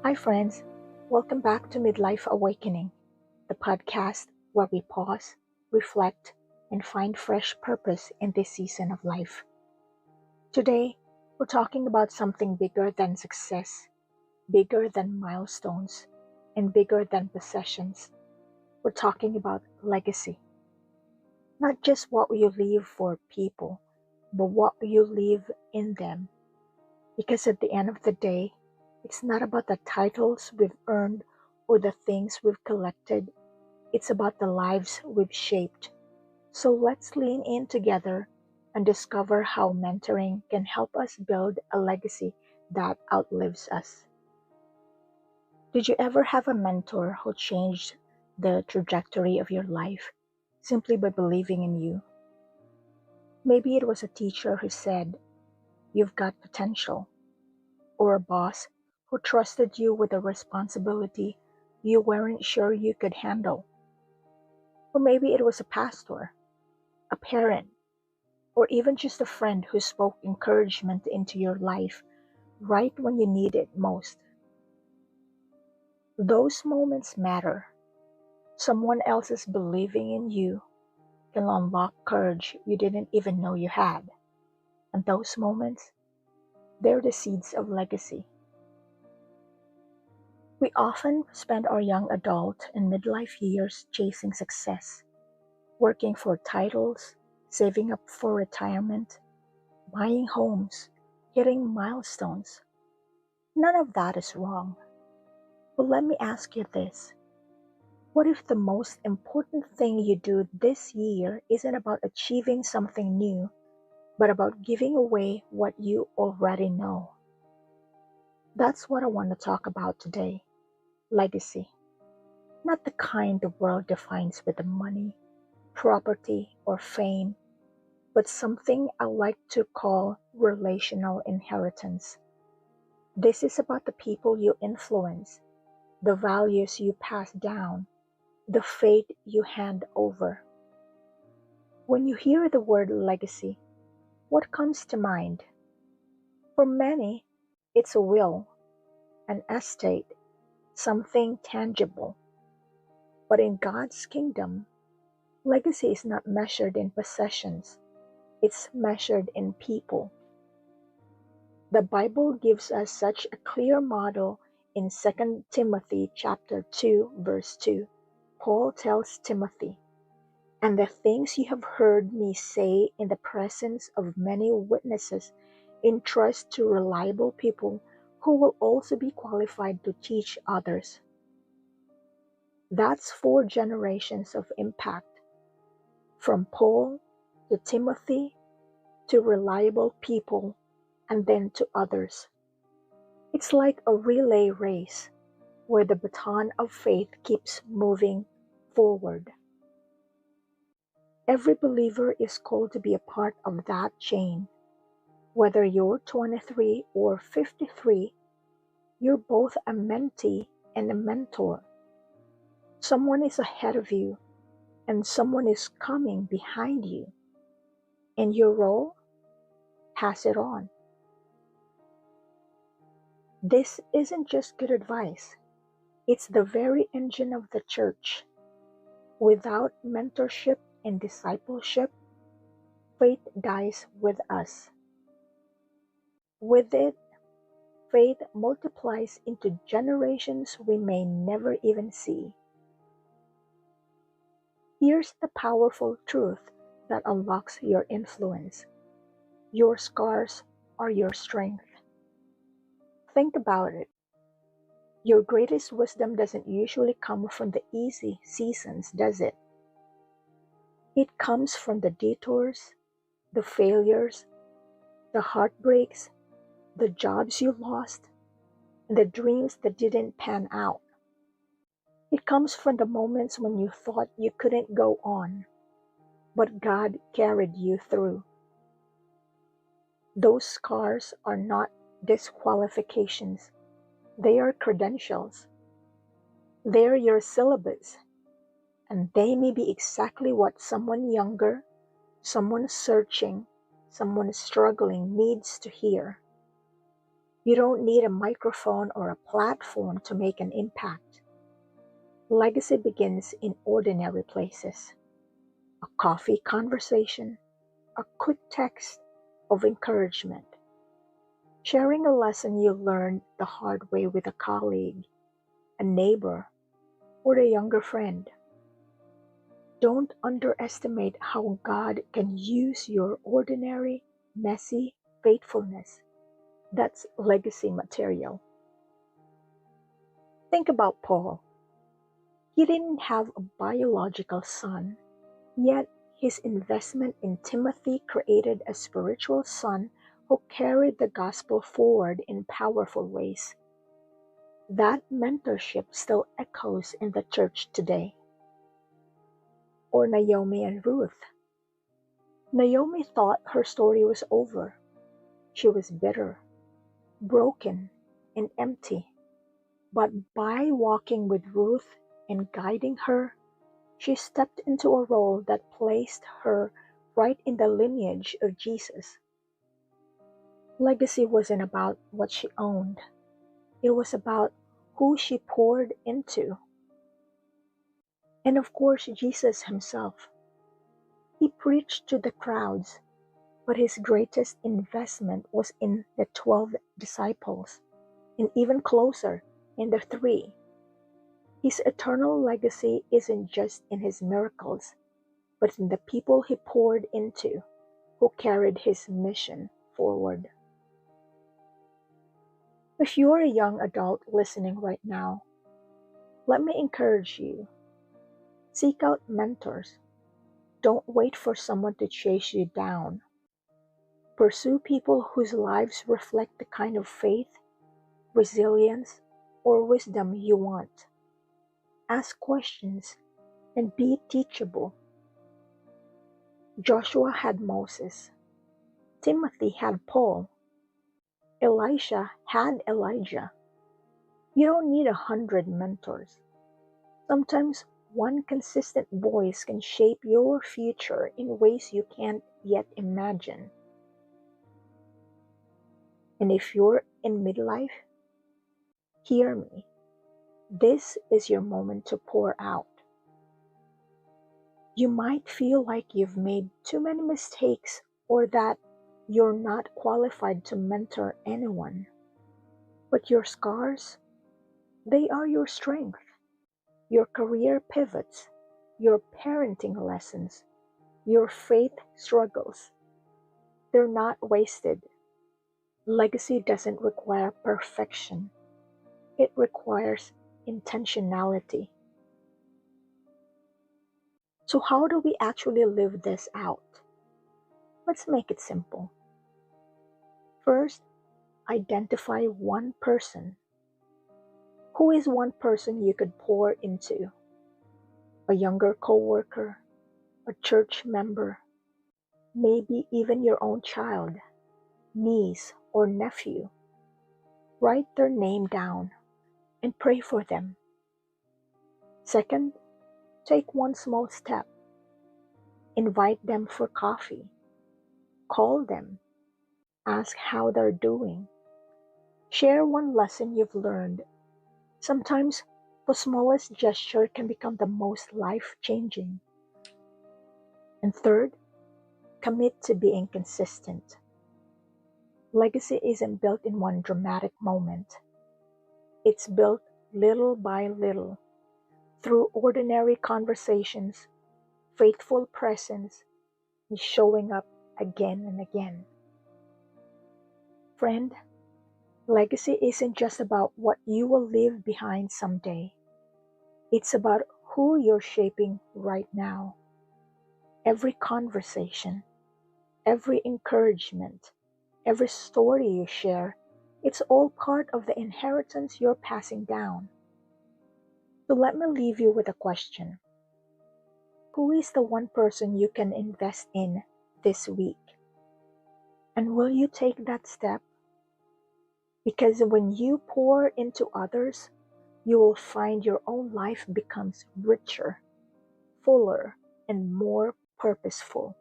Hi, friends. Welcome back to Midlife Awakening, the podcast where we pause, reflect, and find fresh purpose in this season of life. Today, we're talking about something bigger than success, bigger than milestones, and bigger than possessions. We're talking about legacy. Not just what you leave for people, but what you leave in them. Because at the end of the day, it's not about the titles we've earned or the things we've collected. It's about the lives we've shaped. So let's lean in together and discover how mentoring can help us build a legacy that outlives us. Did you ever have a mentor who changed the trajectory of your life simply by believing in you? Maybe it was a teacher who said, "You've got potential," or a boss who trusted you with a responsibility you weren't sure you could handle. Or maybe it was a pastor, a parent, or even just a friend who spoke encouragement into your life right when you need it most. Those moments matter. Someone else's believing in you can unlock courage you didn't even know you had. And those moments, they're the seeds of legacy. We often spend our young adult and midlife years chasing success, working for titles, saving up for retirement, buying homes, hitting milestones. None of that is wrong. But let me ask you this. What if the most important thing you do this year isn't about achieving something new, but about giving away what you already know? That's what I want to talk about today. Legacy. Not the kind the world defines with the money, property, or fame, but something I like to call relational inheritance. This is about the people you influence, the values you pass down, the faith you hand over. When you hear the word legacy, what comes to mind? For many, it's a will, an estate, something tangible. But in God's kingdom, legacy is not measured in possessions, it's measured in people. The Bible gives us such a clear model in 2 Timothy chapter 2 verse 2. Paul tells Timothy, "And the things you have heard me say in the presence of many witnesses, entrust to reliable people who will also be qualified to teach others." That's 4 generations of impact, from Paul to Timothy to reliable people and then to others. It's like a relay race where the baton of faith keeps moving forward. Every believer is called to be a part of that chain. Whether you're 23 or 53, you're both a mentee and a mentor. Someone is ahead of you, and someone is coming behind you. And your role? Pass it on. This isn't just good advice, it's the very engine of the church. Without mentorship and discipleship, faith dies with us. With it, faith multiplies into generations we may never even see. Here's the powerful truth that unlocks your influence. Your scars are your strength. Think about it. Your greatest wisdom doesn't usually come from the easy seasons, does it? It comes from the detours, the failures, the heartbreaks, the jobs you lost, and the dreams that didn't pan out. It comes from the moments when you thought you couldn't go on, but God carried you through. Those scars are not disqualifications, they are credentials. They're your syllabus, and they may be exactly what someone younger, someone searching, someone struggling needs to hear. You don't need a microphone or a platform to make an impact. Legacy begins in ordinary places. A coffee conversation, a quick text of encouragement, sharing a lesson you learned the hard way with a colleague, a neighbor, or a younger friend. Don't underestimate how God can use your ordinary, messy faithfulness. That's legacy material. Think about Paul. He didn't have a biological son, yet his investment in Timothy created a spiritual son who carried the gospel forward in powerful ways. That mentorship still echoes in the church today. Or Naomi and Ruth. Naomi thought her story was over. She was bitter, broken, and empty. But by walking with Ruth and guiding her, she stepped into a role that placed her right in the lineage of Jesus. Legacy wasn't about what she owned, it was about who she poured into. And of course, Jesus himself. He preached to the crowds, but his greatest investment was in the 12 disciples, and even closer, in the three. His eternal legacy isn't just in his miracles, but in the people he poured into, who carried his mission forward. If you're a young adult listening right now, let me encourage you. Seek out mentors. Don't wait for someone to chase you down. Pursue people whose lives reflect the kind of faith, resilience, or wisdom you want. Ask questions and be teachable. Joshua had Moses. Timothy had Paul. Elisha had Elijah. You don't need 100 mentors. Sometimes one consistent voice can shape your future in ways you can't yet imagine. And if you're in midlife, hear me. This is your moment to pour out. You might feel like you've made too many mistakes or that you're not qualified to mentor anyone. But your scars, they are your strength. Your career pivots, your parenting lessons, your faith struggles. They're not wasted. Legacy doesn't require perfection. It requires intentionality. So how do we actually live this out? Let's make it simple. First, identify one person. Who is one person you could pour into? A younger coworker, a church member, maybe even your own child, niece, or nephew. Write their name down and pray for them. Second, take one small step. Invite them for coffee. Call them. Ask how they're doing. Share one lesson you've learned. Sometimes the smallest gesture can become the most life-changing. And third, commit to being consistent. Legacy isn't built in one dramatic moment. It's built little by little through ordinary conversations, faithful presence, and showing up again and again. Friend, legacy isn't just about what you will leave behind someday. It's about who you're shaping right now. Every conversation, every encouragement, every story you share, it's all part of the inheritance you're passing down. So let me leave you with a question. Who is the one person you can invest in this week? And will you take that step? Because when you pour into others, you will find your own life becomes richer, fuller, and more purposeful.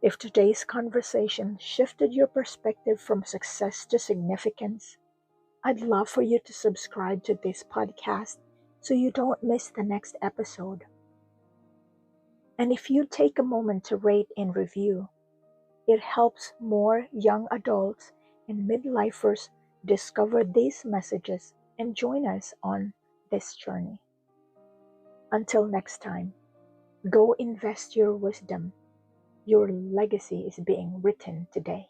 If today's conversation shifted your perspective from success to significance, I'd love for you to subscribe to this podcast so you don't miss the next episode. And if you take a moment to rate and review, it helps more young adults and midlifers discover these messages and join us on this journey. Until next time, go invest your wisdom. Your legacy is being written today.